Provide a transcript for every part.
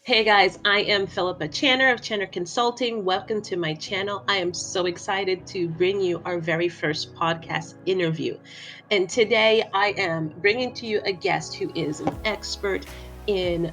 Hey guys, I am Philippa Channer of Channer Consulting. Welcome to my channel. I am so excited to bring you our very first podcast interview. And today I am bringing to you a guest who is an expert in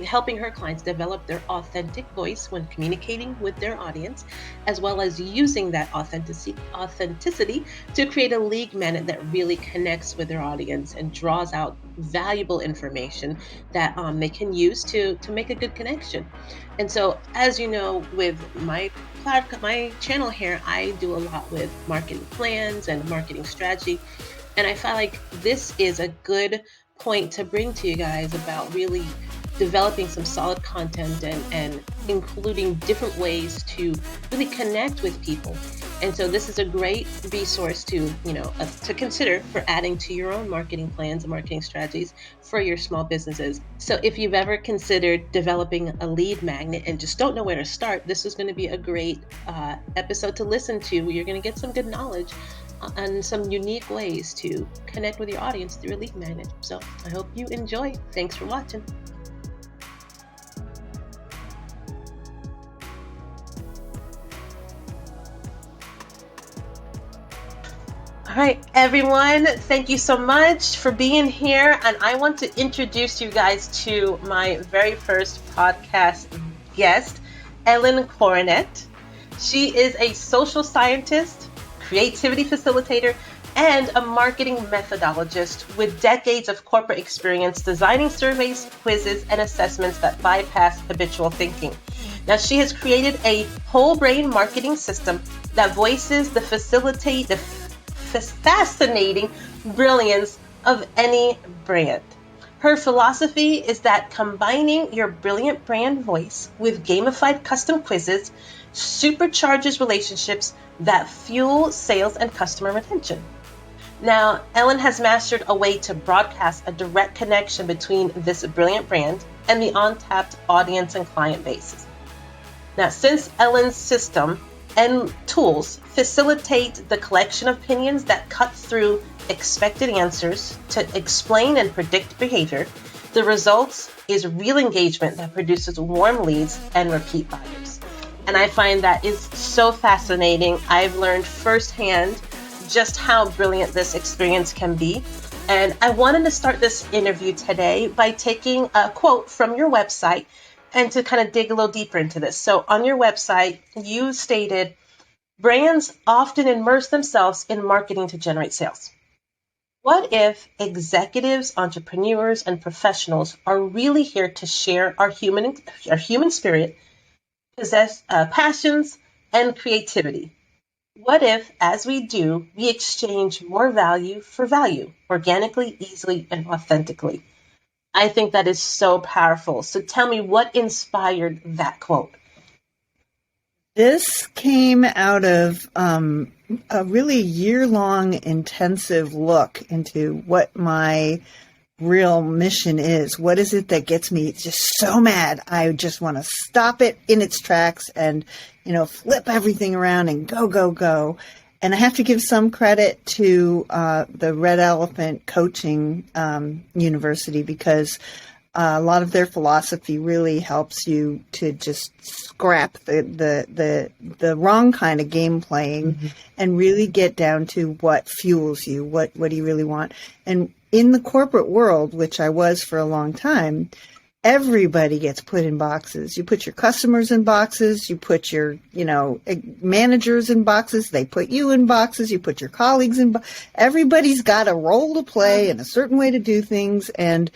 helping her clients develop their authentic voice when communicating with their audience, as well as using that authenticity to create a lead magnet that really connects with their audience and draws out valuable information that they can use to make a good connection. And so, as you know, with my channel here, I do a lot with marketing plans and marketing strategy. And I felt like this is a good point to bring to you guys about really developing some solid content and including different ways to really connect with people. And so this is a great resource to consider for adding to your own marketing plans and marketing strategies for your small businesses. So if you've ever considered developing a lead magnet and just don't know where to start, this is going to be a great episode to listen to. You're going to get some good knowledge and some unique ways to connect with your audience through a lead magnet. So I hope you enjoy. Thanks for watching. All right, everyone, thank you so much for being here. And I want to introduce you guys to my very first podcast guest, Ellen Koronet. She is a social scientist, creativity facilitator, and a marketing methodologist with decades of corporate experience designing surveys, quizzes, and assessments that bypass habitual thinking. Now, she has created a whole brain marketing system that voices the fascinating brilliance of any brand. Her philosophy is that combining your brilliant brand voice with gamified custom quizzes supercharges relationships that fuel sales and customer retention. Now, Ellen has mastered a way to broadcast a direct connection between this brilliant brand and the untapped audience and client base. Now, since Ellen's system and tools facilitate the collection of opinions that cut through expected answers to explain and predict behavior, the result is real engagement that produces warm leads and repeat buyers. And I find that is so fascinating. I've learned firsthand just how brilliant this experience can be. And I wanted to start this interview today by taking a quote from your website and to kind of dig a little deeper into this. So on your website, you stated, brands often immerse themselves in marketing to generate sales. What if executives, entrepreneurs, and professionals are really here to share our human spirit, possess passions, and creativity? What if, as we do, we exchange more value for value, organically, easily, and authentically? I think that is so powerful. So tell me, what inspired that quote? This came out of a really year-long intensive look into what my real mission is. What is it that gets me just so mad? I just want to stop it in its tracks and, flip everything around and go, go, go. And I have to give some credit to the Red Elephant Coaching University, because a lot of their philosophy really helps you to just scrap the wrong kind of game playing and really get down to what fuels you, what do you really want. And in the corporate world, which I was for a long time, everybody gets put in boxes. You put your customers in boxes. You put your, managers in boxes. They put you in boxes. You put your colleagues in boxes. Everybody's got a role to play and a certain way to do things. And,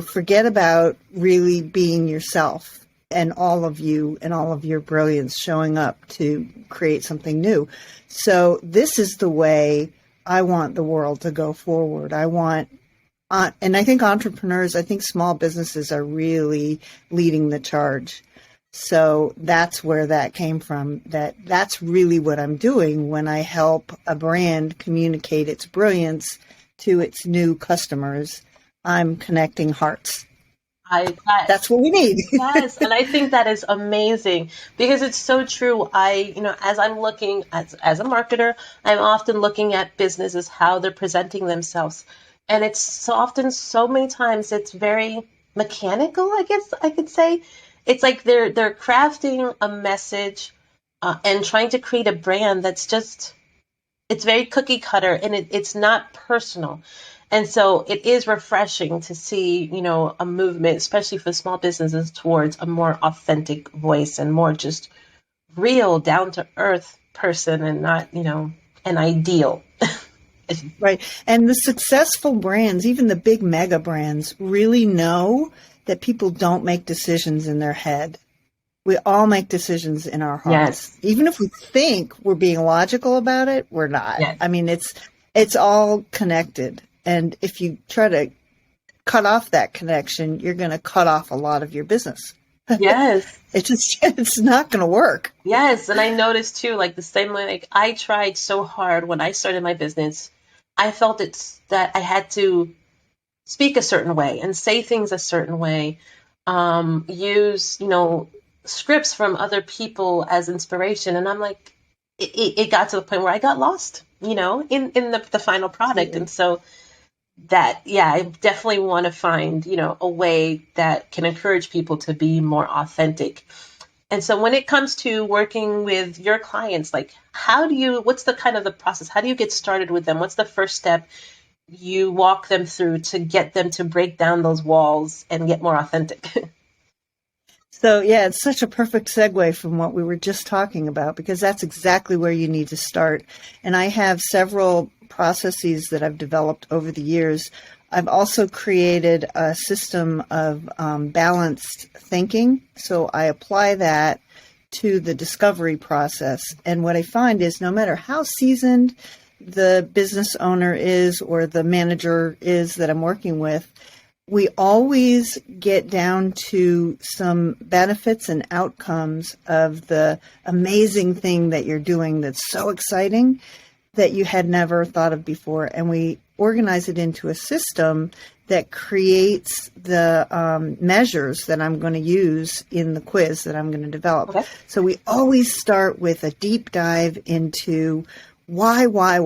forget about really being yourself and all of you and all of your brilliance showing up to create something new. So this is the way I want the world to go forward. And I think entrepreneurs, small businesses are really leading the charge. So that's where that came from. That's really what I'm doing when I help a brand communicate its brilliance to its new customers. I'm connecting hearts. That's what we need. Yes, and I think that is amazing because it's so true. As I'm looking as a marketer, I'm often looking at businesses, how they're presenting themselves. And it's so often, so many times, it's very mechanical, I guess I could say. It's like they're crafting a message and trying to create a brand that's just, it's very cookie cutter, and it's not personal. And so it is refreshing to see, a movement, especially for small businesses, towards a more authentic voice and more just real, down to earth person, and not, an ideal. Right. And the successful brands, even the big mega brands, really know that people don't make decisions in their head. We all make decisions in our hearts. Yes. Even if we think we're being logical about it, we're not. Yes. I mean, it's all connected. And if you try to cut off that connection, you're going to cut off a lot of your business. Yes. It's not going to work. Yes. And I noticed too, like the same way, like I tried so hard when I started my business. I felt that I had to speak a certain way and say things a certain way, use, scripts from other people as inspiration. And I'm like, it got to the point where I got lost, in the final product. And so that, yeah, I definitely want to find, a way that can encourage people to be more authentic. And so when it comes to working with your clients, like what's the kind of the process? How do you get started with them? What's the first step you walk them through to get them to break down those walls and get more authentic? So, yeah, it's such a perfect segue from what we were just talking about, because that's exactly where you need to start. And I have several processes that I've developed over the years. I've also created a system of balanced thinking. So I apply that to the discovery process. And what I find is no matter how seasoned the business owner is or the manager is that I'm working with, we always get down to some benefits and outcomes of the amazing thing that you're doing that's so exciting that you had never thought of before. And we organize it into a system that creates the measures that I'm going to use in the quiz that I'm going to develop. Okay. So we always start with a deep dive into why? Like,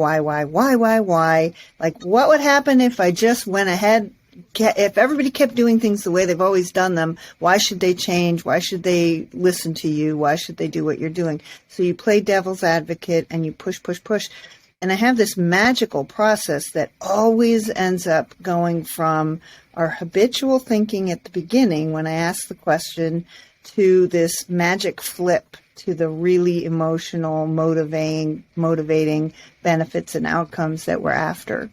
what would happen if I just went ahead? If everybody kept doing things the way they've always done them, why should they change? Why should they listen to you? Why should they do what you're doing? So you play devil's advocate and you push. And I have this magical process that always ends up going from our habitual thinking at the beginning when I ask the question to this magic flip to the really emotional, motivating benefits and outcomes that we're after.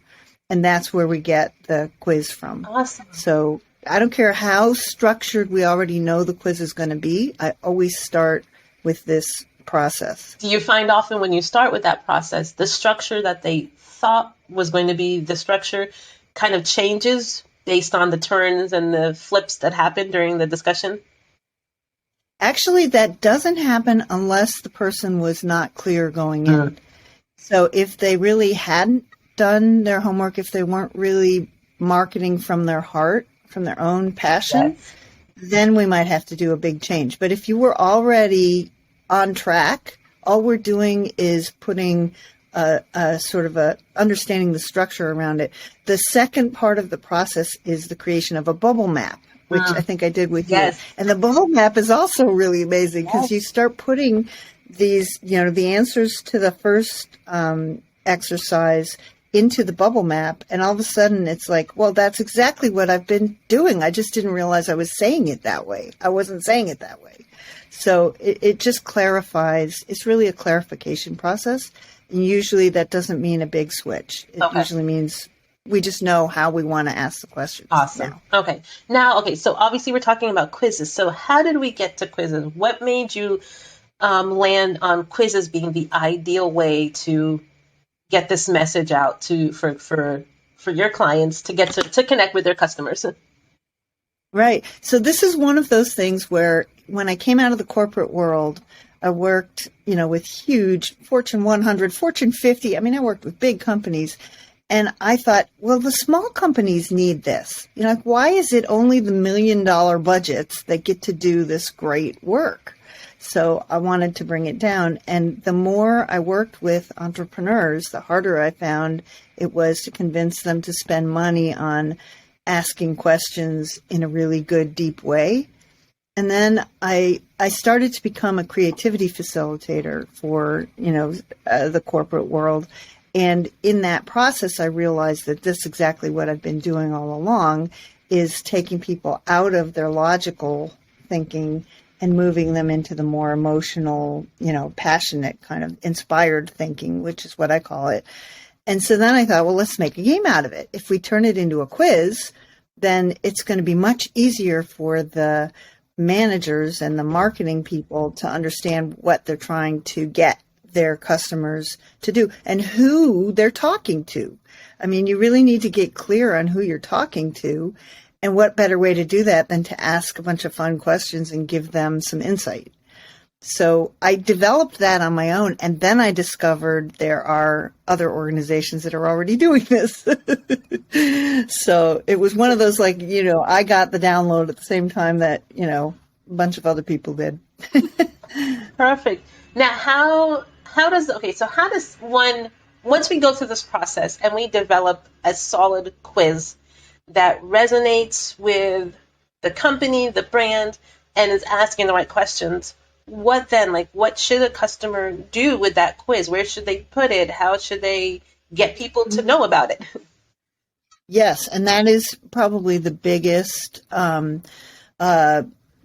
And that's where we get the quiz from. Awesome. So I don't care how structured we already know the quiz is going to be. I always start with this process. Do you find often when you start with that process, the structure that they thought was going to be the structure kind of changes based on the turns and the flips that happen during the discussion? Actually, that doesn't happen unless the person was not clear going in. So if they really hadn't done their homework, if they weren't really marketing from their heart, from their own passion, then we might have to do a big change. But if you were already on track, all we're doing is putting a sort of a understanding the structure around it. The second part of the process is the creation of a bubble map, which I think I did with you. And the bubble map is also really amazing because you start putting these, the answers to the first exercise into the bubble map. And all of a sudden it's like, well, that's exactly what I've been doing. I just didn't realize I was saying it that way. I wasn't saying it that way. So it just clarifies. It's really a clarification process. And usually that doesn't mean a big switch. It usually means we just know how we want to ask the questions. Awesome. Now. Okay. So obviously we're talking about quizzes. So how did we get to quizzes? What made you land on quizzes being the ideal way to get this message out for your clients to get to connect with their customers? Right. So this is one of those things where when I came out of the corporate world, I worked, with huge Fortune 100, Fortune 50. I mean, I worked with big companies. And I thought, well, the small companies need this. Why is it only the $1 million budgets that get to do this great work? So I wanted to bring it down. And the more I worked with entrepreneurs, the harder I found it was to convince them to spend money on asking questions in a really good, deep way. And then I started to become a creativity facilitator for, the corporate world. And in that process, I realized that this is exactly what I've been doing all along, is taking people out of their logical thinking and moving them into the more emotional, passionate kind of inspired thinking, which is what I call it. And so then I thought, well, let's make a game out of it. If we turn it into a quiz, then it's going to be much easier for the managers and the marketing people to understand what they're trying to get their customers to do and who they're talking to. I mean, you really need to get clear on who you're talking to, and what better way to do that than to ask a bunch of fun questions and give them some insight. So I developed that on my own, and then I discovered there are other organizations that are already doing this. So it was one of those, like, I got the download at the same time that, a bunch of other people did. Perfect. Now, how does one, once we go through this process and we develop a solid quiz that resonates with the company, the brand, and is asking the right questions, what then? Like, what should a customer do with that quiz? Where should they put it? How should they get people to know about it? Yes, and that is probably the biggest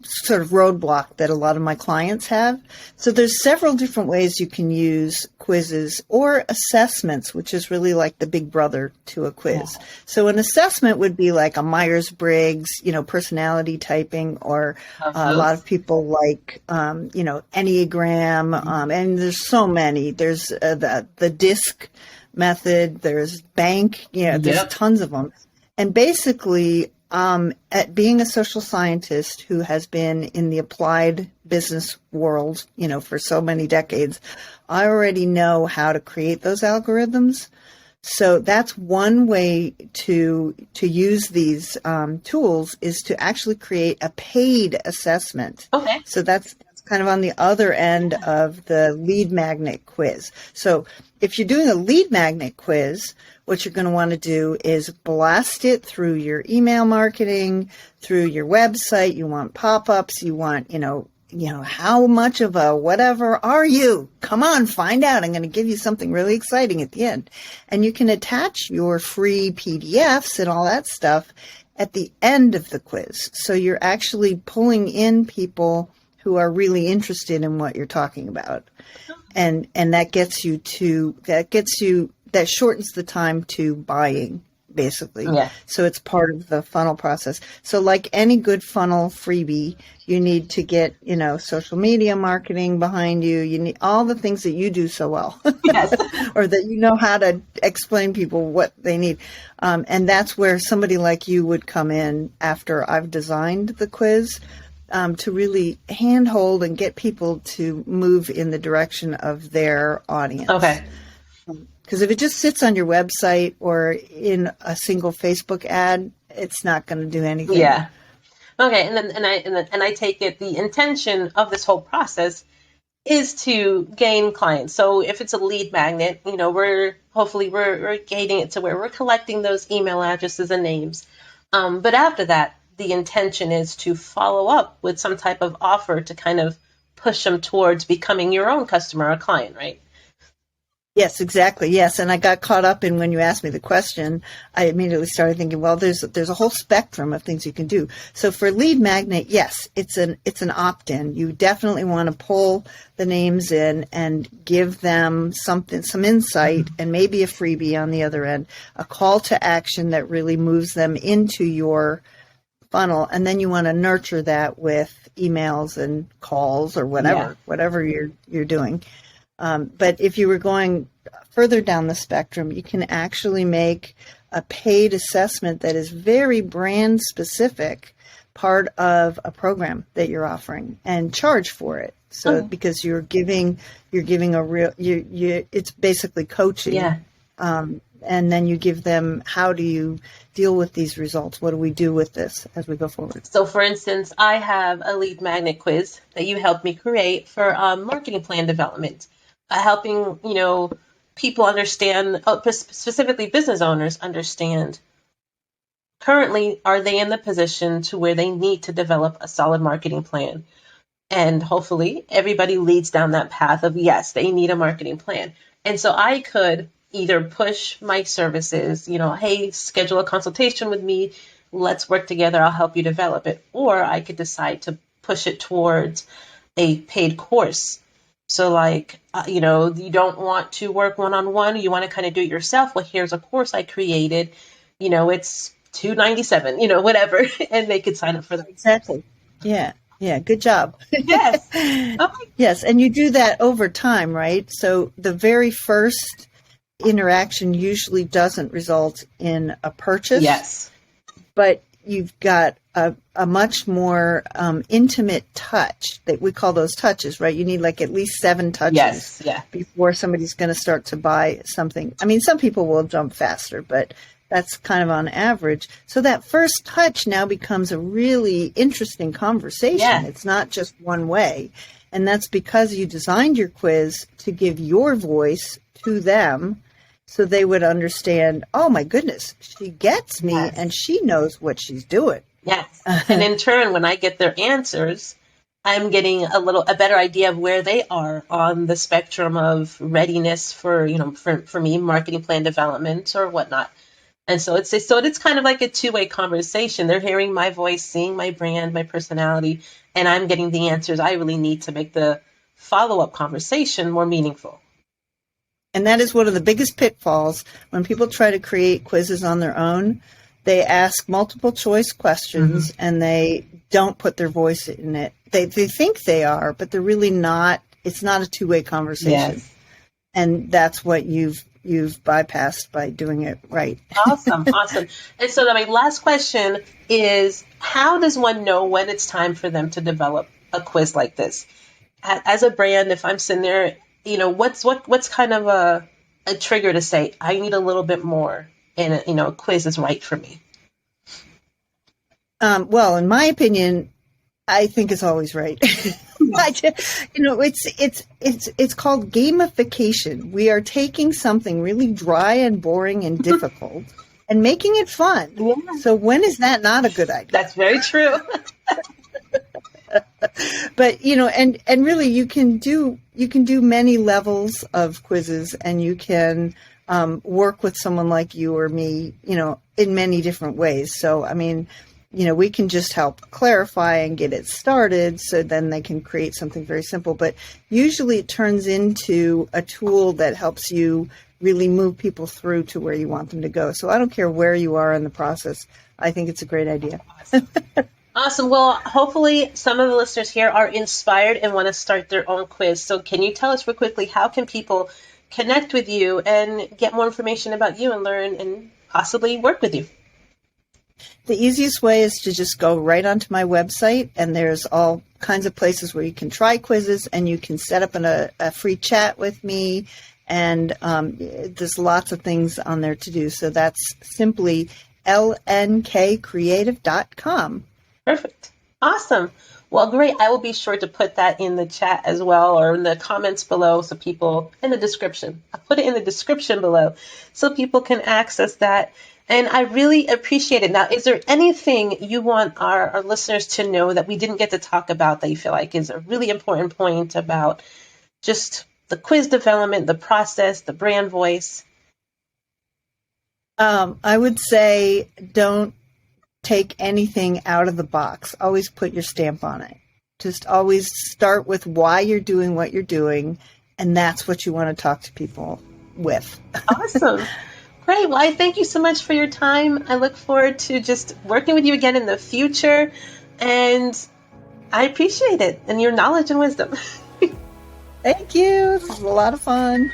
sort of roadblock that a lot of my clients have. So there's several different ways you can use quizzes or assessments, which is really like the big brother to a quiz. Yeah. So an assessment would be like a Myers-Briggs, personality typing, or a lot of people like, Enneagram, and there's so many. There's the DISC method, there's bank, there's tons of them. And basically, at being a social scientist who has been in the applied business world, for so many decades, I already know how to create those algorithms. So that's one way to use these tools, is to actually create a paid assessment. Okay. So that's kind of on the other end of the lead magnet quiz. So if you're doing a lead magnet quiz, what you're going to want to do is blast it through your email marketing, through your website. You want pop-ups. You want, how much of a whatever are you? Come on, find out. I'm going to give you something really exciting at the end. And you can attach your free PDFs and all that stuff at the end of the quiz. So you're actually pulling in people who are really interested in what you're talking about. And that shortens the time to buying, basically. Yeah. So it's part of the funnel process. So like any good funnel freebie, you need to get, social media marketing behind you. You need all the things that you do so well, yes. Or that you know how to explain people what they need. And that's where somebody like you would come in after I've designed the quiz, to really handhold and get people to move in the direction of their audience. Okay. Because if it just sits on your website or in a single Facebook ad, it's not going to do anything. Yeah. Okay. And I take it the intention of this whole process is to gain clients. So if it's a lead magnet, we're gating it to where we're collecting those email addresses and names. But after that, the intention is to follow up with some type of offer to kind of push them towards becoming your own customer or client, right? Yes, exactly. Yes. And I got caught up in, when you asked me the question, I immediately started thinking, well, there's a whole spectrum of things you can do. So for lead magnet, yes, it's an opt-in. You definitely want to pull the names in and give them some insight, and maybe a freebie on the other end, a call to action that really moves them into your funnel. And then you want to nurture that with emails and calls or whatever you're doing. But if you were going further down the spectrum, you can actually make a paid assessment that is very brand specific, part of a program that you're offering, and charge for it. So because you're giving a real, it's basically coaching. Yeah. And then you give them, how do you deal with these results? What do we do with this as we go forward? So for instance, I have a lead magnet quiz that you helped me create for marketing plan development, helping, people understand, specifically business owners understand currently, are they in the position to where they need to develop a solid marketing plan? And hopefully everybody leads down that path of, yes, they need a marketing plan. And so I could either push my services, hey, schedule a consultation with me. Let's work together. I'll help you develop it. Or I could decide to push it towards a paid course. So like, you don't want to work one-on-one. You want to kind of do it yourself. Well, here's a course I created. It's $297, whatever. And they could sign up for that. Exactly. Yeah. Yeah. Good job. Yes. Okay. Yes. And you do that over time, right? So the very first interaction usually doesn't result in a purchase. Yes. But you've got a much more intimate touch. That we call those touches, right? You need like at least 7 touches, yes, yeah, before somebody's going to start to buy something. I mean, some people will jump faster, but that's kind of on average. So that first touch now becomes a really interesting conversation. Yeah. It's not just one way. And that's because you designed your quiz to give your voice to them, so they would understand, oh my goodness, she gets me, yes, and she knows what she's doing. Yes. And in turn, when I get their answers, I'm getting a better idea of where they are on the spectrum of readiness for me, marketing plan development or whatnot. And so it's kind of like a two-way conversation. They're hearing my voice, seeing my brand, my personality, and I'm getting the answers I really need to make the follow-up conversation more meaningful. And that is one of the biggest pitfalls when people try to create quizzes on their own. They ask multiple choice questions, mm-hmm, and they don't put their voice in it. They think they are, but they're really not. It's not a two-way conversation. Yes. And that's what you've bypassed by doing it right. Awesome. And so my last question is, how does one know when it's time for them to develop a quiz like this? As a brand, if I'm sitting there, what's kind of a trigger to say, I need a little bit more, and a quiz is right for me? Well, in my opinion, I think it's always right. It's called gamification. We are taking something really dry and boring and difficult and making it fun. Yeah. So when is that not a good idea? That's very true. But and really you can do many levels of quizzes, and you can work with someone like you or me, in many different ways. So I mean, we can just help clarify and get it started, so then they can create something very simple. But usually it turns into a tool that helps you really move people through to where you want them to go. So I don't care where you are in the process. I think it's a great idea. Awesome. Well, hopefully some of the listeners here are inspired and want to start their own quiz. So can you tell us real quickly, how can people connect with you and get more information about you and learn and possibly work with you? The easiest way is to just go right onto my website, and there's all kinds of places where you can try quizzes, and you can set up a free chat with me, and there's lots of things on there to do. So that's simply lnkcreative.com. Perfect. Awesome. Well, great. I will be sure to put that in the chat as well, or in the comments below, so people, in the description. I'll put it in the description below so people can access that. And I really appreciate it. Now, is there anything you want our listeners to know that we didn't get to talk about that you feel like is a really important point about just the quiz development, the process, the brand voice? I would say don't take anything out of the box. Always put your stamp on it. Just always start with why you're doing what you're doing, and that's what you want to talk to people with. Awesome. Great. Well, I thank you so much for your time. I look forward to just working with you again in the future, and I appreciate it and your knowledge and wisdom. Thank you. This was a lot of fun.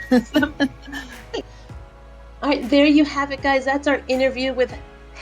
All right, there you have it, guys. That's our interview with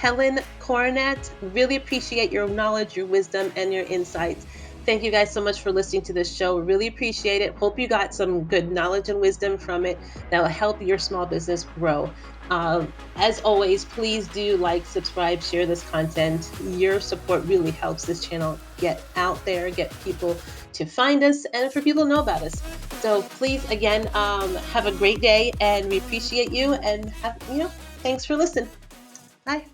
Ellen Koronet. Really appreciate your knowledge, your wisdom, and your insights. Thank you guys so much for listening to this show. Really appreciate it. Hope you got some good knowledge and wisdom from it that will help your small business grow. As always, please do like, subscribe, share this content. Your support really helps this channel get out there, get people to find us, and for people to know about us. So please, again, have a great day, and we appreciate you, and thanks for listening. Bye.